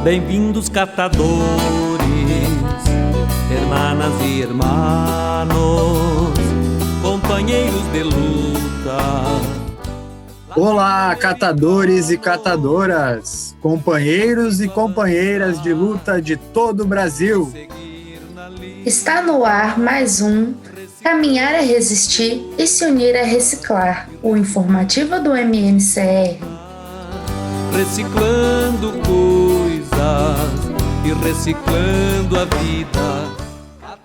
Bem-vindos catadores, hermanas e hermanos, companheiros de luta. Olá, catadores e catadoras, companheiros e companheiras de luta de todo o Brasil. Está no ar mais um Caminhar é Resistir e Se Unir é Reciclar, o informativo do MNCR. Reciclando coisas e reciclando a vida.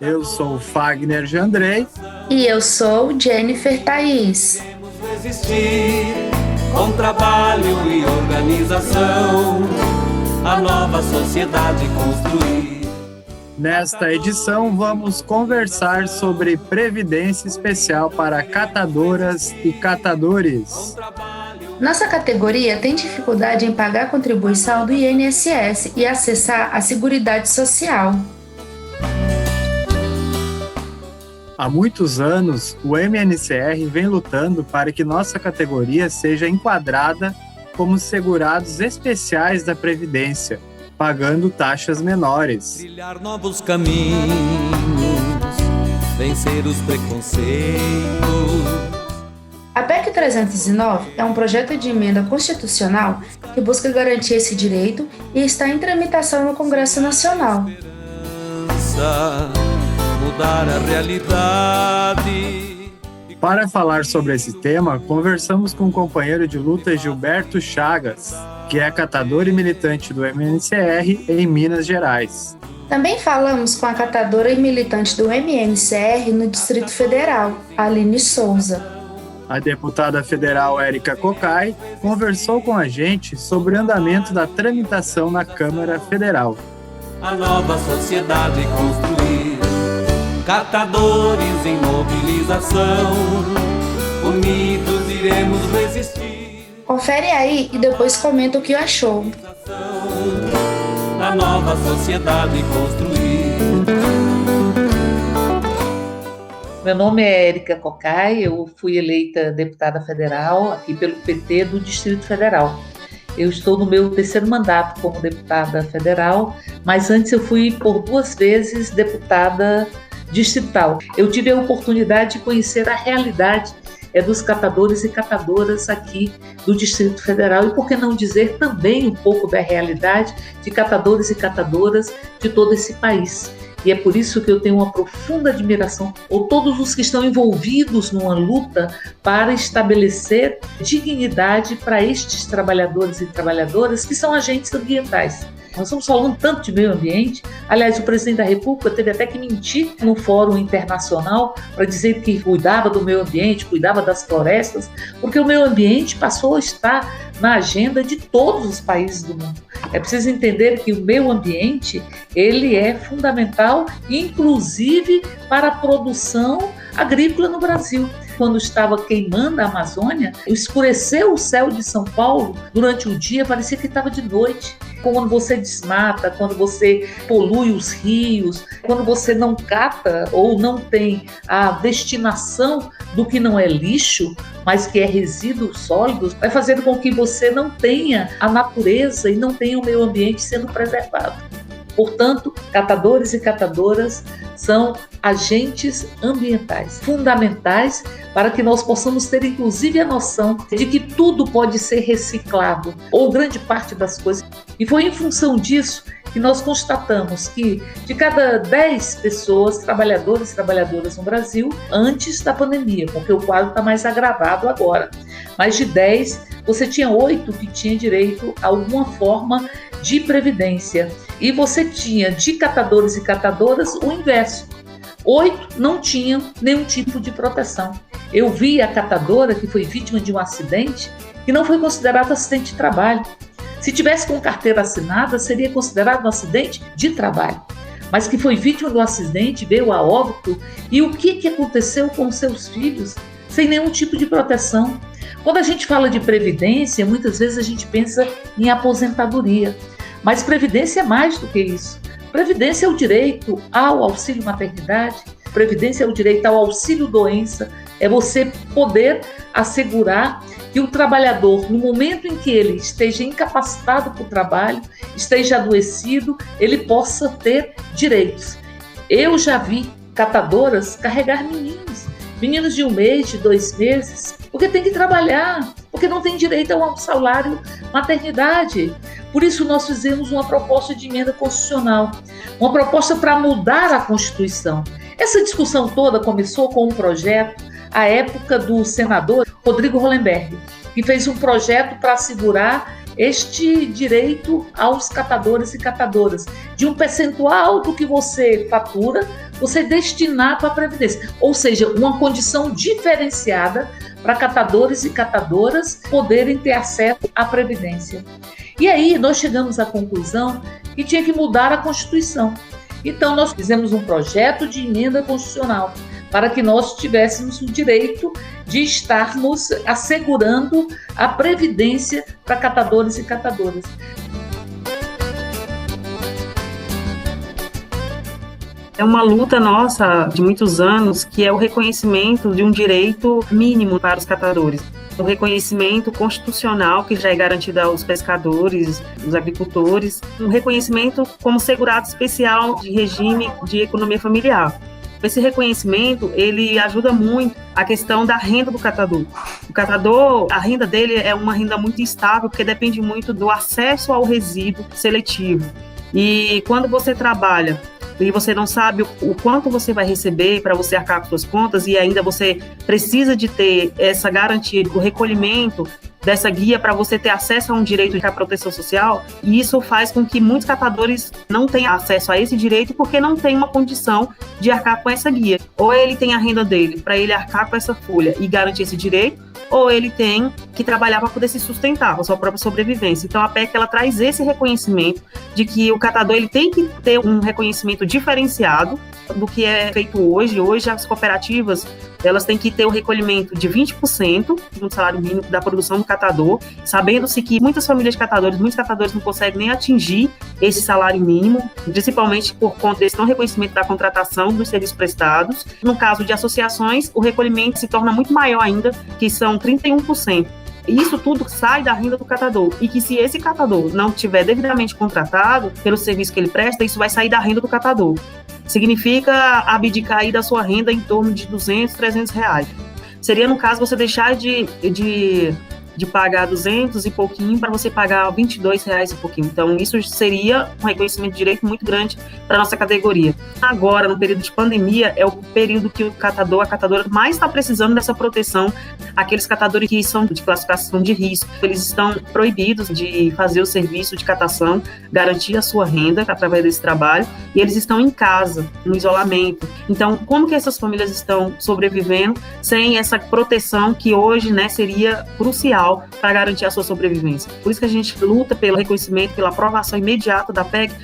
Eu sou Fagner Jandrei. E eu sou Jennifer Thaís. Resistir com trabalho e organização, a nova sociedade construir. Nesta edição, vamos conversar sobre Previdência Especial para catadoras e catadores. Nossa categoria tem dificuldade em pagar a contribuição do INSS e acessar a Seguridade Social. Há muitos anos, o MNCR vem lutando para que nossa categoria seja enquadrada como segurados especiais da Previdência, pagando taxas menores. Trilhar novos caminhos, vencer os preconceitos. A PEC 309 é um projeto de emenda constitucional que busca garantir esse direito e está em tramitação no Congresso Nacional. Mudar a realidade. Para falar sobre esse tema, conversamos com o companheiro de luta Gilberto Chagas, que é catador e militante do MNCR em Minas Gerais. Também falamos com a catadora e militante do MNCR no Distrito Federal, Aline Souza. A deputada federal Érica Cocai conversou com a gente sobre o andamento da tramitação na Câmara Federal. A nova sociedade construir, catadores em mobilização, unidos iremos resistir. Confere aí e depois comenta o que achou. A nova sociedade construir. Meu nome é Érica Cocai, eu fui eleita deputada federal aqui pelo PT do Distrito Federal. Eu estou no meu terceiro mandato como deputada federal, mas antes eu fui por 2 vezes deputada distrital. Eu tive a oportunidade de conhecer a realidade dos catadores e catadoras aqui do Distrito Federal e, por que não dizer, também um pouco da realidade de catadores e catadoras de todo esse país. E é por isso que eu tenho uma profunda admiração por todos os que estão envolvidos numa luta para estabelecer dignidade para estes trabalhadores e trabalhadoras que são agentes ambientais. Nós estamos falando tanto de meio ambiente. Aliás, o presidente da República teve até que mentir num fórum internacional para dizer que cuidava do meio ambiente, cuidava das florestas, porque o meio ambiente passou a estar na agenda de todos os países do mundo. É preciso entender que o meio ambiente ele é fundamental, inclusive para a produção agrícola no Brasil. Quando estava queimando a Amazônia, escureceu o céu de São Paulo durante o dia, parecia que estava de noite. Quando você desmata, quando você polui os rios, quando você não cata ou não tem a destinação do que não é lixo, mas que é resíduos sólidos, vai fazer com que você não tenha a natureza e não tenha o meio ambiente sendo preservado. Portanto, catadores e catadoras são agentes ambientais fundamentais para que nós possamos ter inclusive a noção de que tudo pode ser reciclado, ou grande parte das coisas. E foi em função disso que nós constatamos que de cada 10 pessoas, trabalhadores e trabalhadoras no Brasil, antes da pandemia, porque o quadro está mais agravado agora, mas de 10, você tinha 8 que tinham direito a alguma forma de previdência. E você tinha de catadores e catadoras o inverso. 8 não tinham nenhum tipo de proteção. Eu vi a catadora que foi vítima de um acidente que não foi considerado acidente de trabalho. Se tivesse com carteira assinada, seria considerado um acidente de trabalho. Mas que foi vítima do acidente, veio a óbito. E o que aconteceu com seus filhos? Sem nenhum tipo de proteção. Quando a gente fala de previdência, muitas vezes a gente pensa em aposentadoria. Mas previdência é mais do que isso. Previdência é o direito ao auxílio maternidade, previdência é o direito ao auxílio doença, É você poder assegurar que o trabalhador, no momento em que ele esteja incapacitado para o trabalho, esteja adoecido, ele possa ter direitos. Eu já vi catadoras carregar meninos de 1 mês, de 2 meses, porque tem que trabalhar, porque não tem direito ao salário maternidade. Por isso nós fizemos uma proposta de emenda constitucional, uma proposta para mudar a Constituição. Essa discussão toda começou com um projeto, à época do senador Rodrigo Hollenberg, que fez um projeto para assegurar este direito aos catadores e catadoras, de um percentual do que você fatura, você destinar para a Previdência. Ou seja, uma condição diferenciada para catadores e catadoras poderem ter acesso à Previdência. E aí nós chegamos à conclusão que tinha que mudar a Constituição. Então nós fizemos um projeto de emenda constitucional para que nós tivéssemos o direito de estarmos assegurando a previdência para catadores e catadoras. É uma luta nossa de muitos anos, que é o reconhecimento de um direito mínimo para os catadores. O reconhecimento constitucional que já é garantido aos pescadores, aos agricultores, um reconhecimento como segurado especial de regime de economia familiar. Esse reconhecimento, ele ajuda muito a questão da renda do catador. O catador, a renda dele é uma renda muito instável, porque depende muito do acesso ao resíduo seletivo. E quando você trabalha e você não sabe o quanto você vai receber para você arcar com suas contas, e ainda você precisa de ter essa garantia do recolhimento dessa guia para você ter acesso a um direito de proteção social, e isso faz com que muitos catadores não tenham acesso a esse direito porque não tem uma condição de arcar com essa guia. Ou ele tem a renda dele para ele arcar com essa folha e garantir esse direito, ou ele tem que trabalhar para poder se sustentar, com a sua própria sobrevivência. Então a PEC, ela traz esse reconhecimento de que o catador, ele tem que ter um reconhecimento diferenciado do que é feito hoje. Hoje as cooperativas, elas têm que ter o recolhimento de 20% do salário mínimo da produção do catador, sabendo-se que muitas famílias de catadores, muitos catadores não conseguem nem atingir esse salário mínimo, principalmente por conta desse não reconhecimento da contratação dos serviços prestados. No caso de associações, o recolhimento se torna muito maior ainda, que são 31%. Isso tudo sai da renda do catador, e que se esse catador não tiver devidamente contratado pelo serviço que ele presta, isso vai sair da renda do catador. Significa abdicar aí da sua renda em torno de R$200, R$300. Seria, no caso, você deixar de pagar 200 e pouquinho para você pagar R$22 e pouquinho. Então, isso seria um reconhecimento de direito muito grande para a nossa categoria. Agora, no período de pandemia, é o período que o catador, a catadora mais está precisando dessa proteção. Aqueles catadores que são de classificação de risco, eles estão proibidos de fazer o serviço de catação, garantir a sua renda através desse trabalho, e eles estão em casa, no isolamento. Então, como que essas famílias estão sobrevivendo sem essa proteção que hoje, né, seria crucial para garantir a sua sobrevivência? Por isso que a gente luta pelo reconhecimento, pela aprovação imediata da PEC,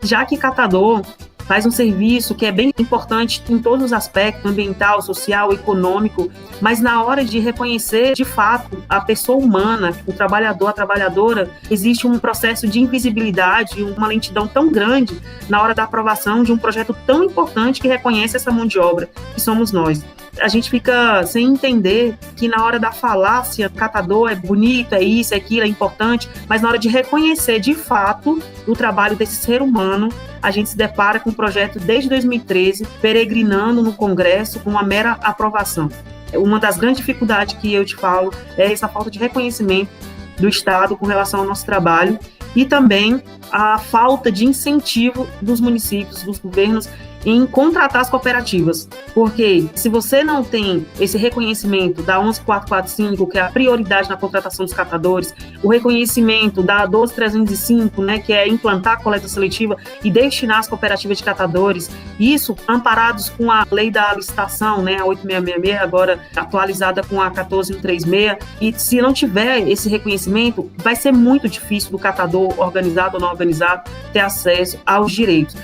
já que catador faz um serviço que é bem importante em todos os aspectos, ambiental, social, econômico, mas na hora de reconhecer, de fato, a pessoa humana, o trabalhador, a trabalhadora, existe um processo de invisibilidade, uma lentidão tão grande na hora da aprovação de um projeto tão importante que reconhece essa mão de obra, que somos nós. A gente fica sem entender que na hora da falácia, catador é bonito, é isso, é aquilo, é importante, mas na hora de reconhecer de fato o trabalho desse ser humano, a gente se depara com um projeto desde 2013, peregrinando no Congresso com uma mera aprovação. Uma das grandes dificuldades que eu te falo é essa falta de reconhecimento do Estado com relação ao nosso trabalho, e também a falta de incentivo dos municípios, dos governos, em contratar as cooperativas, porque se você não tem esse reconhecimento da 11445, que é a prioridade na contratação dos catadores, o reconhecimento da 12305, né, que é implantar a coleta seletiva e destinar as cooperativas de catadores, isso amparados com a lei da licitação, né, a 8666, agora atualizada com a 14136, e se não tiver esse reconhecimento, vai ser muito difícil do catador, organizado ou não organizado, ter acesso aos direitos.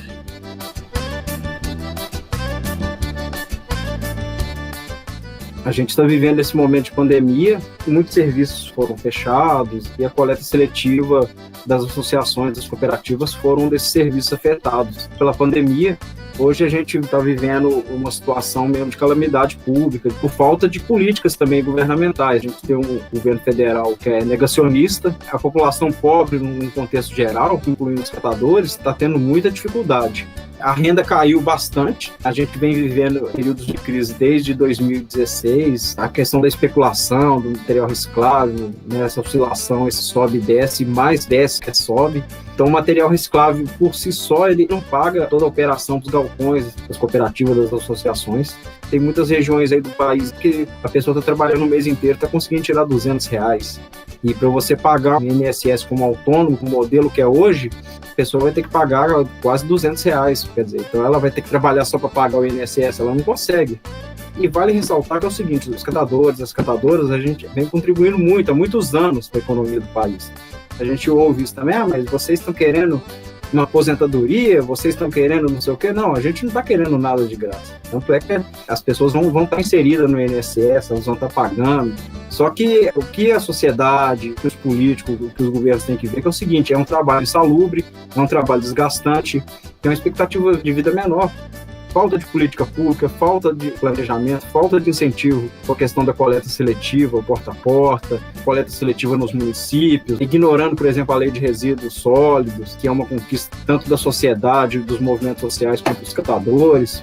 A gente está vivendo esse momento de pandemia, muitos serviços foram fechados e a coleta seletiva das associações, das cooperativas, foram um desses serviços afetados pela pandemia. Hoje a gente está vivendo uma situação mesmo de calamidade pública, por falta de políticas também governamentais. A gente tem um governo federal que é negacionista, a população pobre, num contexto geral, incluindo os catadores, está tendo muita dificuldade. A renda caiu bastante, a gente vem vivendo períodos de crise desde 2016, a questão da especulação, do material reciclável, né, essa oscilação, esse sobe e desce, mais desce que sobe. Então o material reciclável por si só, ele não paga toda a operação dos galpões, das cooperativas, das associações. Tem muitas regiões aí do país que a pessoa está trabalhando o mês inteiro, está conseguindo tirar R$200. E para você pagar o INSS como autônomo, com o modelo que é hoje, a pessoa vai ter que pagar quase R$200, quer dizer, então ela vai ter que trabalhar só para pagar o INSS, ela não consegue. E vale ressaltar que é o seguinte, os catadores, as catadoras, a gente vem contribuindo muito, há muitos anos para a economia do país. A gente ouve isso também, mas vocês estão querendo uma aposentadoria, vocês estão querendo não sei o quê. Não, a gente não está querendo nada de graça. Tanto é que as pessoas vão estar inseridas no INSS, elas vão estar pagando. Só que o que a sociedade, que os políticos, que os governos têm que ver que é o seguinte, é um trabalho insalubre, é um trabalho desgastante, tem uma expectativa de vida menor. Falta de política pública, falta de planejamento, falta de incentivo com a questão da coleta seletiva, porta a porta, coleta seletiva nos municípios, ignorando, por exemplo, a lei de resíduos sólidos, que é uma conquista tanto da sociedade, dos movimentos sociais, quanto dos catadores.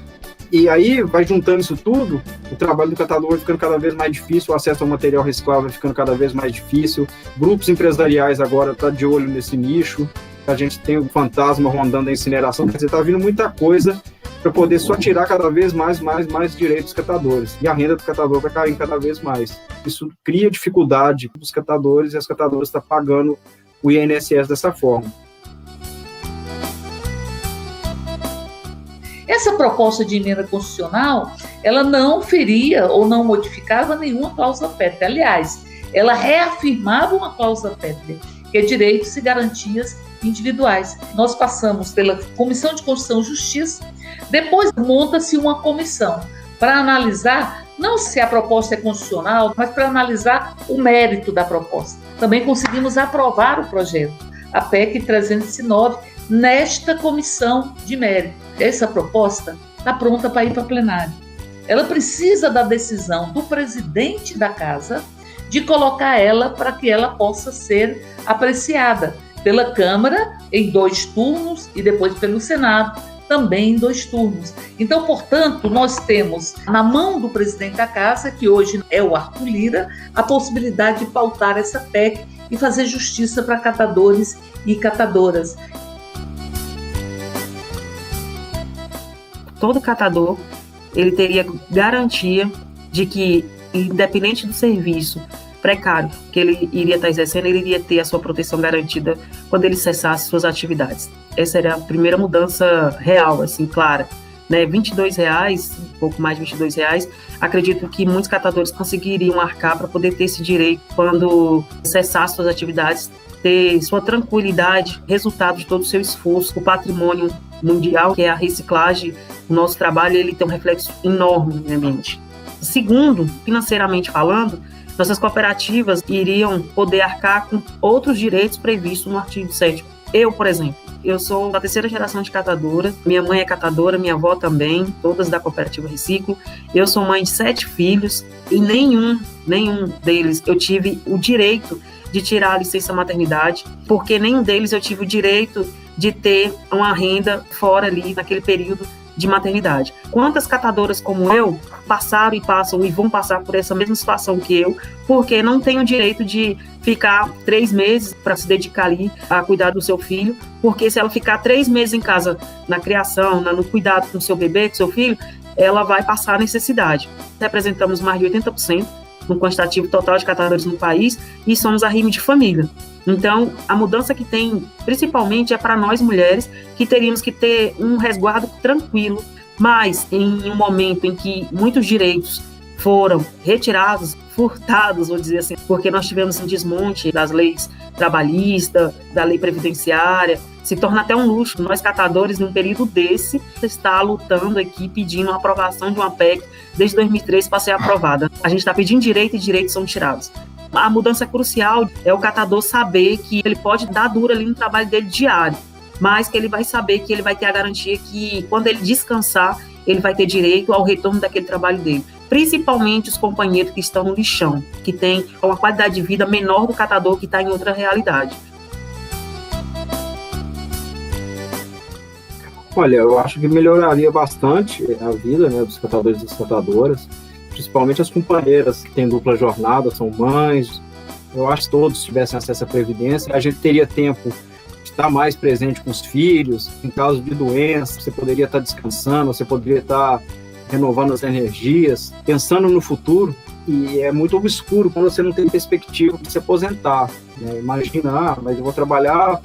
E aí, vai juntando isso tudo, o trabalho do catador vai ficando cada vez mais difícil, o acesso ao material reciclável vai ficando cada vez mais difícil, grupos empresariais agora estão de olho nesse nicho, a gente tem o fantasma rondando a incineração, quer dizer, está vindo muita coisa para poder só tirar cada vez mais direitos dos catadores. E a renda do catador vai cair cada vez mais. Isso cria dificuldade para os catadores e as catadoras estão pagando o INSS dessa forma. Essa proposta de emenda constitucional, ela não feria ou não modificava nenhuma cláusula pétrea. Aliás, ela reafirmava uma cláusula pétrea, que é direitos e garantias individuais. Nós passamos pela Comissão de Constituição e Justiça, depois monta-se uma comissão para analisar, não se a proposta é constitucional, mas para analisar o mérito da proposta. Também conseguimos aprovar o projeto, a PEC 309, nesta comissão de mérito. Essa proposta está pronta para ir para plenário. Ela precisa da decisão do presidente da casa de colocar ela para que ela possa ser apreciada pela Câmara em 2 turnos e depois pelo Senado também em 2 turnos. Então, portanto, nós temos na mão do presidente da casa, que hoje é o Arthur Lira, a possibilidade de pautar essa PEC e fazer justiça para catadores e catadoras. Todo catador, ele teria garantia de que, independente do serviço precário que ele iria estar exercendo, ele iria ter a sua proteção garantida quando ele cessasse suas atividades. Essa era a primeira mudança real, assim, clara. Né? R$22, um pouco mais de R$22, acredito que muitos catadores conseguiriam arcar para poder ter esse direito quando cessasse suas atividades, ter sua tranquilidade, resultado de todo o seu esforço, o patrimônio mundial, que é a reciclagem. O nosso trabalho, ele tem um reflexo enorme no ambiente. Segundo, financeiramente falando, nossas cooperativas iriam poder arcar com outros direitos previstos no artigo 7º. Eu, por exemplo, eu sou da 3ª geração de catadora, minha mãe é catadora, minha avó também, todas da cooperativa Reciclo. Eu sou mãe de 7 filhos e nenhum deles eu tive o direito de tirar a licença maternidade, porque nenhum deles eu tive o direito de ter uma renda fora ali naquele período de maternidade. Quantas catadoras como eu passaram e passam e vão passar por essa mesma situação que eu, porque não tem o direito de ficar 3 meses para se dedicar ali a cuidar do seu filho, porque se ela ficar 3 meses em casa na criação, no cuidado com o seu bebê, com o seu filho, ela vai passar necessidade. Representamos mais de 80% no quantitativo total de catadores no país e somos a RIME de família. Então, a mudança que tem, principalmente, é para nós mulheres, que teríamos que ter um resguardo tranquilo, mas em um momento em que muitos direitos foram retirados, furtados, vou dizer assim, porque nós tivemos um desmonte das leis trabalhistas, da lei previdenciária, se torna até um luxo. Nós, catadores, num período desse, está lutando aqui, pedindo a aprovação de uma PEC desde 2003 para ser aprovada. A gente está pedindo direito e direitos são tirados. A mudança crucial é o catador saber que ele pode dar duro ali no trabalho dele diário, mas que ele vai saber que ele vai ter a garantia que, quando ele descansar, ele vai ter direito ao retorno daquele trabalho dele. Principalmente os companheiros que estão no lixão, que têm uma qualidade de vida menor do catador que está em outra realidade. Olha, eu acho que melhoraria bastante a vida, né, dos catadores e das catadoras, principalmente as companheiras que têm dupla jornada, são mães. Eu acho que todos tivessem acesso à previdência, a gente teria tempo de estar mais presente com os filhos. Em caso de doença, você poderia estar descansando, você poderia estar renovando as energias, pensando no futuro. E é muito obscuro quando você não tem perspectiva de se aposentar, né? Imagina, mas eu vou trabalhar,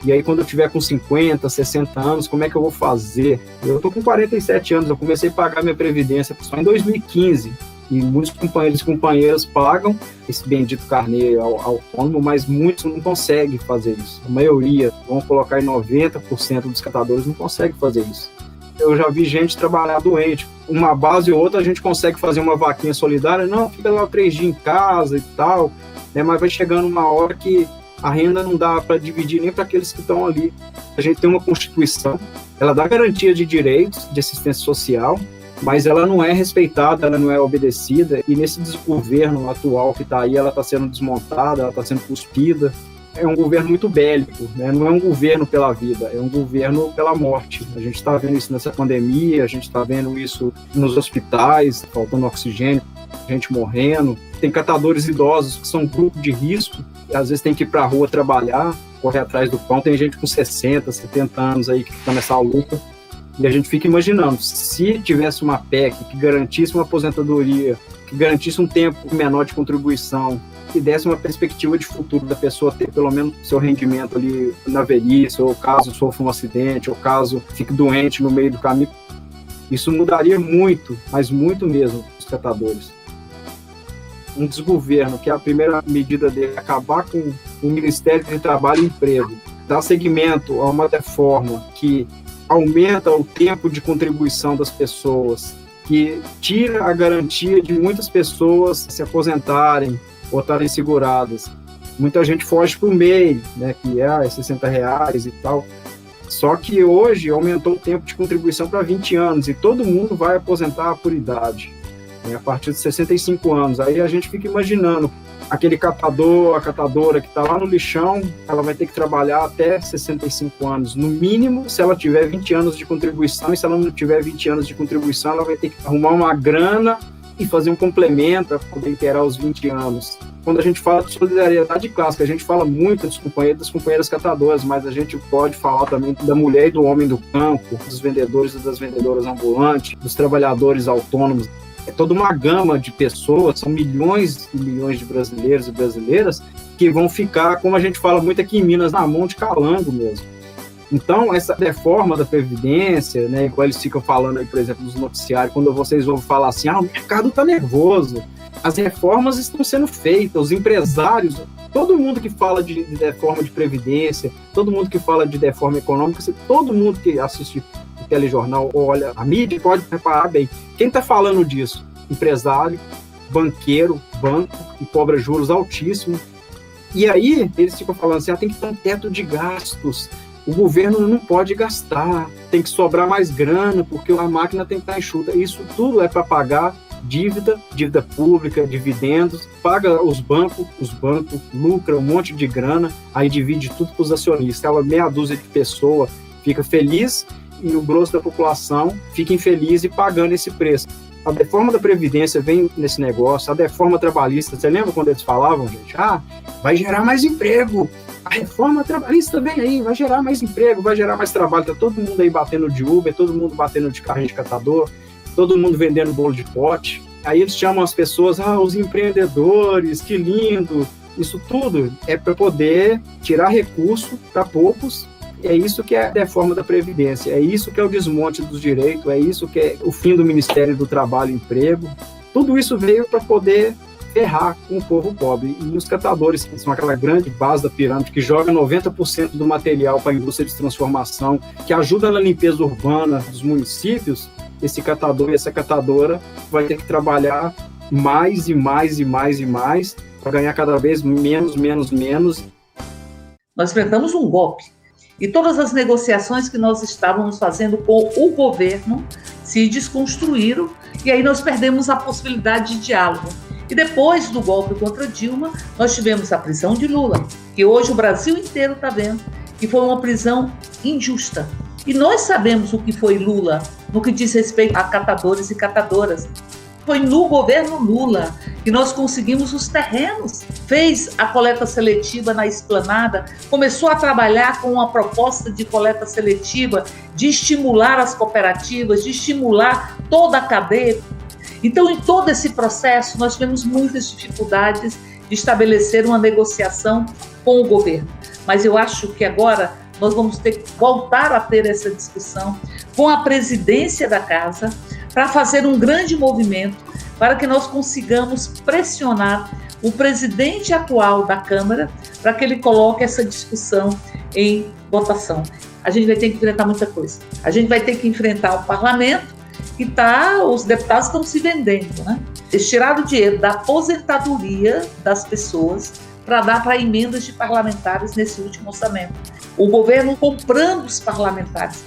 e aí quando eu tiver com 50, 60 anos, como é que eu vou fazer? Eu estou com 47 anos, eu comecei a pagar minha previdência só em 2015, e muitos companheiros e companheiras pagam esse bendito carnê autônomo, mas muitos não conseguem fazer isso. A maioria, vamos colocar em 90% dos catadores, não consegue fazer isso. Eu já vi gente trabalhar doente. Uma base ou outra a gente consegue fazer uma vaquinha solidária, não, fica lá 3 dias em casa e tal, né? Mas vai chegando uma hora que a renda não dá para dividir nem para aqueles que estão ali. A gente tem uma Constituição, ela dá garantia de direitos de assistência social, mas ela não é respeitada, ela não é obedecida, e nesse desgoverno atual que está aí, ela está sendo desmontada, ela está sendo cuspida. É um governo muito bélico, né? Não é um governo pela vida, é um governo pela morte. A gente está vendo isso nessa pandemia, a gente está vendo isso nos hospitais, faltando oxigênio, gente morrendo. Tem catadores idosos que são um grupo de risco, e às vezes tem que ir para a rua trabalhar, correr atrás do pão. Tem gente com 60, 70 anos aí que está nessa luta. E a gente fica imaginando, se tivesse uma PEC que garantisse uma aposentadoria, que garantisse um tempo menor de contribuição, que desse uma perspectiva de futuro da pessoa ter pelo menos seu rendimento ali na velhice, ou caso sofra um acidente, ou caso fique doente no meio do caminho, isso mudaria muito, mas muito mesmo, os catadores. Um desgoverno, que é a primeira medida dele, é acabar com o Ministério de Trabalho e Emprego, dar seguimento a uma reforma que aumenta o tempo de contribuição das pessoas, que tira a garantia de muitas pessoas se aposentarem ou estarem seguradas. Muita gente foge para o MEI, né, que é R$60 e tal. Só que hoje aumentou o tempo de contribuição para 20 anos e todo mundo vai aposentar por idade, né, a partir de 65 anos. Aí a gente fica imaginando, aquele catador, a catadora que está lá no lixão, ela vai ter que trabalhar até 65 anos, no mínimo, se ela tiver 20 anos de contribuição, e se ela não tiver 20 anos de contribuição, ela vai ter que arrumar uma grana e fazer um complemento para poder inteirar os 20 anos. Quando a gente fala de solidariedade clássica, a gente fala muito dos companheiros e das companheiras catadoras, mas a gente pode falar também da mulher e do homem do campo, dos vendedores e das vendedoras ambulantes, dos trabalhadores autônomos. É toda uma gama de pessoas, são milhões e milhões de brasileiros e brasileiras que vão ficar, como a gente fala muito aqui em Minas, na mão de calango mesmo. Então, essa reforma da Previdência, né, igual eles ficam falando aí, por exemplo, nos noticiários, quando vocês ouvem falar assim, o mercado está nervoso, as reformas estão sendo feitas, os empresários, todo mundo que fala de reforma de Previdência, todo mundo que fala de reforma econômica, todo mundo que assiste o telejornal, olha, a mídia pode reparar bem, quem está falando disso? Empresário, banqueiro, banco, que cobra juros altíssimos. E aí, eles ficam falando assim, tem que ter um teto de gastos, o governo não pode gastar, tem que sobrar mais grana, porque a máquina tem que estar enxuta. Isso tudo é para pagar dívida pública, dividendos, paga os bancos lucram um monte de grana, aí divide tudo para os acionistas. Aquela meia dúzia de pessoas fica feliz e o grosso da população fica infeliz e pagando esse preço. A reforma da Previdência vem nesse negócio, a reforma trabalhista, você lembra quando eles falavam, gente? Vai gerar mais emprego, a reforma trabalhista vem aí, vai gerar mais emprego, vai gerar mais trabalho, tá todo mundo aí batendo de Uber, todo mundo batendo de carrinho de catador, todo mundo vendendo bolo de pote. Aí eles chamam as pessoas, os empreendedores, que lindo. Isso tudo é para poder tirar recurso para poucos. É isso que é a reforma da Previdência, é isso que é o desmonte dos direitos, é isso que é o fim do Ministério do Trabalho e Emprego. Tudo isso veio para poder ferrar com o povo pobre. E os catadores, que são aquela grande base da pirâmide, que joga 90% do material para a indústria de transformação, que ajuda na limpeza urbana dos municípios, esse catador e essa catadora vai ter que trabalhar mais e mais e mais e mais para ganhar cada vez menos. Nós enfrentamos um golpe. E todas as negociações que nós estávamos fazendo com o governo se desconstruíram, e aí nós perdemos a possibilidade de diálogo. E depois do golpe contra Dilma, nós tivemos a prisão de Lula, que hoje o Brasil inteiro está vendo que foi uma prisão injusta. E nós sabemos o que foi Lula no que diz respeito a catadores e catadoras. Foi no governo Lula que nós conseguimos os terrenos, fez a coleta seletiva na Esplanada, começou a trabalhar com uma proposta de coleta seletiva, de estimular as cooperativas, de estimular toda a cadeia. Então, em todo esse processo, nós tivemos muitas dificuldades de estabelecer uma negociação com o governo. Mas eu acho que agora nós vamos ter que voltar a ter essa discussão com a presidência da Casa para fazer um grande movimento para que nós consigamos pressionar o presidente atual da Câmara para que ele coloque essa discussão em votação. A gente vai ter que enfrentar muita coisa. A gente vai ter que enfrentar o parlamento, que os deputados estão se vendendo, né? Eles tiraram o dinheiro da aposentadoria das pessoas para dar para emendas de parlamentares nesse último orçamento. O governo comprando os parlamentares.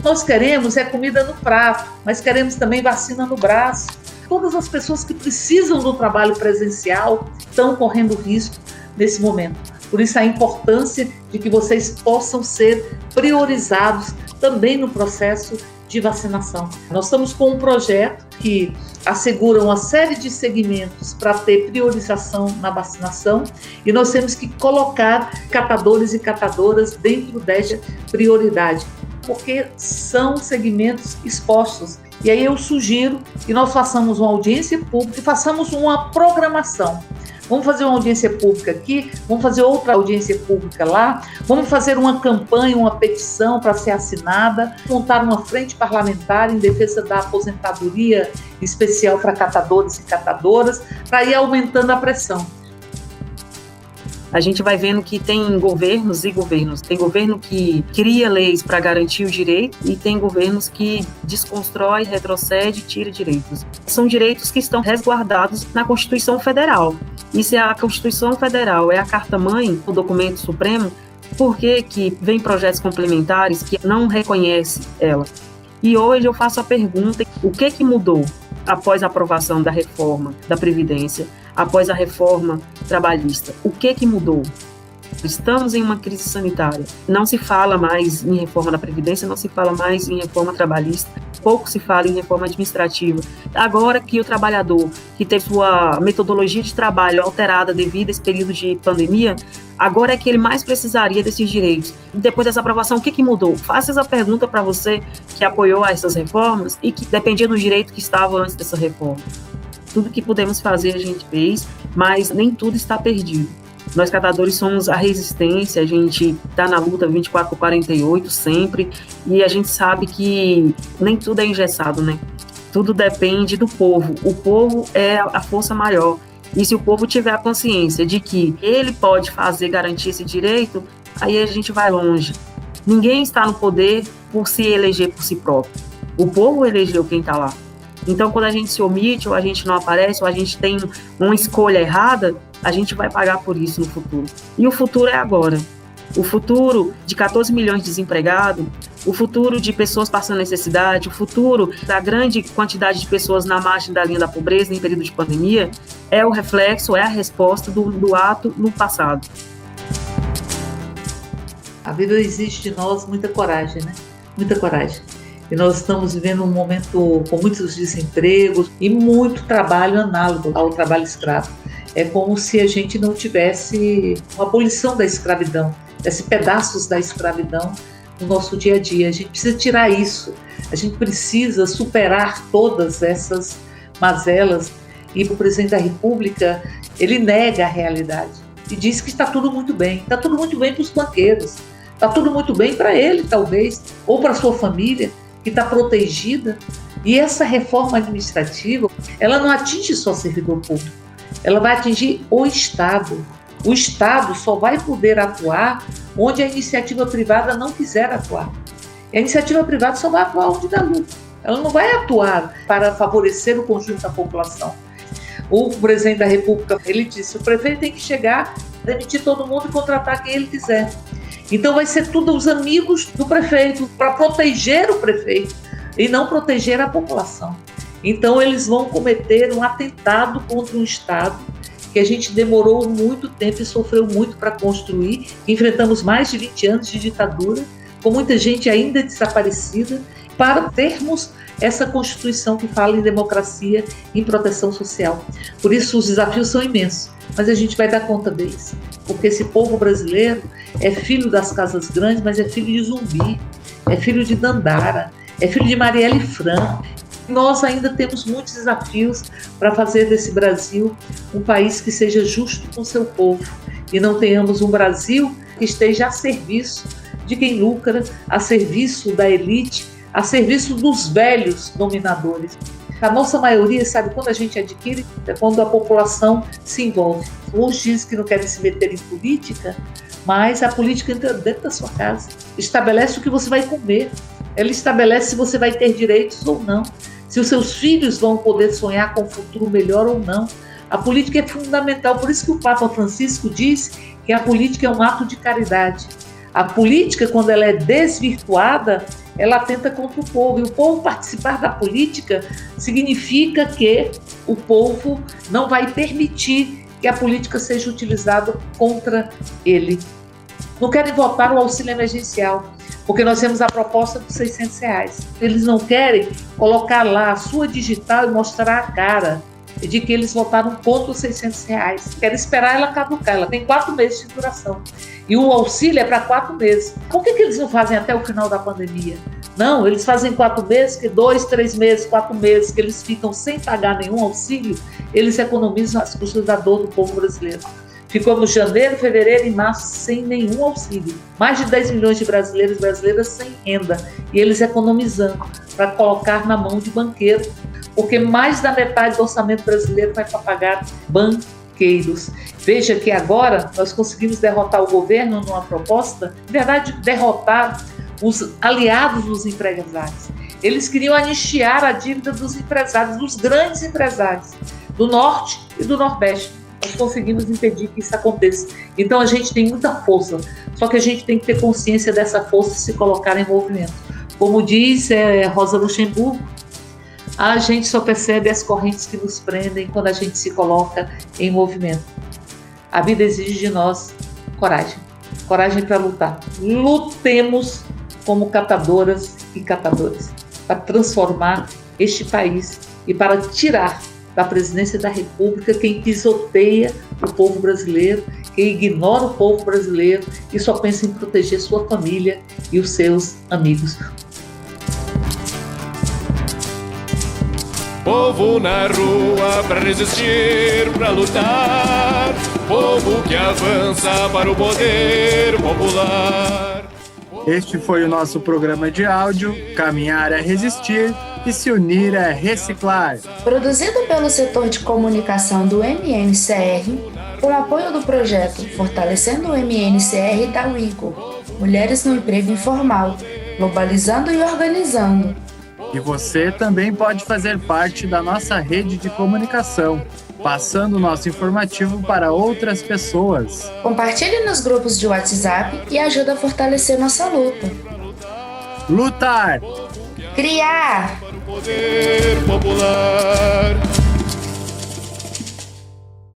Nós queremos comida no prato, mas queremos também vacina no braço. Todas as pessoas que precisam do trabalho presencial estão correndo risco nesse momento. Por isso a importância de que vocês possam ser priorizados também no processo de vacinação. Nós estamos com um projeto que assegura uma série de segmentos para ter priorização na vacinação, e nós temos que colocar catadores e catadoras dentro dessa prioridade, porque são segmentos expostos. E aí eu sugiro que nós façamos uma audiência pública e façamos uma programação. Vamos fazer uma audiência pública aqui, vamos fazer outra audiência pública lá, vamos fazer uma campanha, uma petição para ser assinada, montar uma frente parlamentar em defesa da aposentadoria especial para catadores e catadoras, para ir aumentando a pressão. A gente vai vendo que tem governos e governos. Tem governo que cria leis para garantir o direito e tem governos que desconstrói, retrocede e tira direitos. São direitos que estão resguardados na Constituição Federal. E se a Constituição Federal é a carta-mãe, o documento supremo, por que vem projetos complementares que não reconhecem ela? E hoje eu faço a pergunta, o que mudou após a aprovação da reforma da Previdência, após a reforma trabalhista? O que mudou? Estamos em uma crise sanitária. Não se fala mais em reforma da Previdência, não se fala mais em reforma trabalhista, pouco se fala em reforma administrativa. Agora que o trabalhador, que teve sua metodologia de trabalho alterada devido a esse período de pandemia, agora é que ele mais precisaria desses direitos. Depois dessa aprovação, o que mudou? Faça essa pergunta para você que apoiou essas reformas e que dependia do direito que estava antes dessa reforma. Tudo que pudemos fazer a gente fez, mas nem tudo está perdido. Nós catadores somos a resistência, a gente está na luta 24/48 sempre, e a gente sabe que nem tudo é engessado, né? Tudo depende do povo. O povo é a força maior. E se o povo tiver a consciência de que ele pode garantir esse direito, aí a gente vai longe. Ninguém está no poder por se eleger por si próprio. O povo elegeu quem está lá. Então, quando a gente se omite, ou a gente não aparece, ou a gente tem uma escolha errada, a gente vai pagar por isso no futuro. E o futuro é agora. O futuro de 14 milhões de desempregados, o futuro de pessoas passando necessidade, o futuro da grande quantidade de pessoas na margem da linha da pobreza em período de pandemia, é o reflexo, é a resposta do ato no passado. A vida exige de nós muita coragem, né? Muita coragem. E nós estamos vivendo um momento com muitos desempregos e muito trabalho análogo ao trabalho escravo. É como se a gente não tivesse uma abolição da escravidão, esses pedaços da escravidão no nosso dia a dia. A gente precisa tirar isso, a gente precisa superar todas essas mazelas. E o presidente da República, ele nega a realidade e diz que está tudo muito bem. Está tudo muito bem para os banqueiros, está tudo muito bem para ele, talvez, ou para a sua família, que está protegida. E essa reforma administrativa, ela não atinge só o servidor público, ela vai atingir o Estado. O Estado só vai poder atuar onde a iniciativa privada não quiser atuar. A iniciativa privada só vai atuar onde dá lucro. Ela não vai atuar para favorecer o conjunto da população. O presidente da República, ele disse, o prefeito tem que chegar, demitir todo mundo e contratar quem ele quiser. Então vai ser tudo os amigos do prefeito, para proteger o prefeito e não proteger a população. Então eles vão cometer um atentado contra um Estado que a gente demorou muito tempo e sofreu muito para construir. Enfrentamos mais de 20 anos de ditadura, com muita gente ainda desaparecida, para termos essa Constituição que fala em democracia e em proteção social. Por isso os desafios são imensos, mas a gente vai dar conta deles, porque esse povo brasileiro é filho das casas grandes, mas é filho de Zumbi, é filho de Dandara, é filho de Marielle Franco. Nós ainda temos muitos desafios para fazer desse Brasil um país que seja justo com seu povo e não tenhamos um Brasil que esteja a serviço de quem lucra, a serviço da elite, a serviço dos velhos dominadores. A nossa maioria, sabe, quando a gente adquire, é quando a população se envolve. Uns dizem que não querem se meter em política, mas a política entra dentro da sua casa, estabelece o que você vai comer, ela estabelece se você vai ter direitos ou não, se os seus filhos vão poder sonhar com um futuro melhor ou não. A política é fundamental, por isso que o Papa Francisco diz que a política é um ato de caridade. A política, quando ela é desvirtuada, ela atenta contra o povo. E o povo participar da política significa que o povo não vai permitir que a política seja utilizada contra ele. Não querem votar o auxílio emergencial, porque nós temos a proposta dos R$600. Eles não querem colocar lá a sua digital e mostrar a cara de que eles votaram contra os R$600. Querem esperar ela caducar, ela tem 4 meses de duração. E o auxílio é para 4 meses. Por que eles não fazem até o final da pandemia? Não, eles fazem 4 meses, que 2, 3 meses, 4 meses, que eles ficam sem pagar nenhum auxílio, eles economizam as custas da dor do povo brasileiro. Ficamos janeiro, fevereiro e março sem nenhum auxílio. Mais de 10 milhões de brasileiros e brasileiras sem renda. E eles economizando para colocar na mão de banqueiro, porque mais da metade do orçamento brasileiro vai para pagar banqueiros. Veja que agora nós conseguimos derrotar o governo numa proposta, na verdade, derrotar os aliados dos empresários. Eles queriam anistiar a dívida dos empresários, dos grandes empresários, do Norte e do Nordeste. Nós conseguimos impedir que isso aconteça. Então a gente tem muita força, só que a gente tem que ter consciência dessa força e se colocar em movimento. Como diz Rosa Luxemburgo, a gente só percebe as correntes que nos prendem quando a gente se coloca em movimento. A vida exige de nós coragem para lutar. Lutemos como catadoras e catadores para transformar este país e para tirar da presidência da República quem pisoteia o povo brasileiro, quem ignora o povo brasileiro e só pensa em proteger sua família e os seus amigos. Povo na rua para resistir, para lutar. Povo que avança para o poder popular. Este foi o nosso programa de áudio. Caminhar é resistir e se unir é reciclar. Produzido pelo setor de comunicação do MNCR, com apoio do projeto Fortalecendo o MNCR da UIGO, Mulheres no Emprego Informal, Globalizando e Organizando. E você também pode fazer parte da nossa rede de comunicação, passando o nosso informativo para outras pessoas. Compartilhe nos grupos de WhatsApp e ajude a fortalecer nossa luta. Lutar! Criar! Para o poder popular.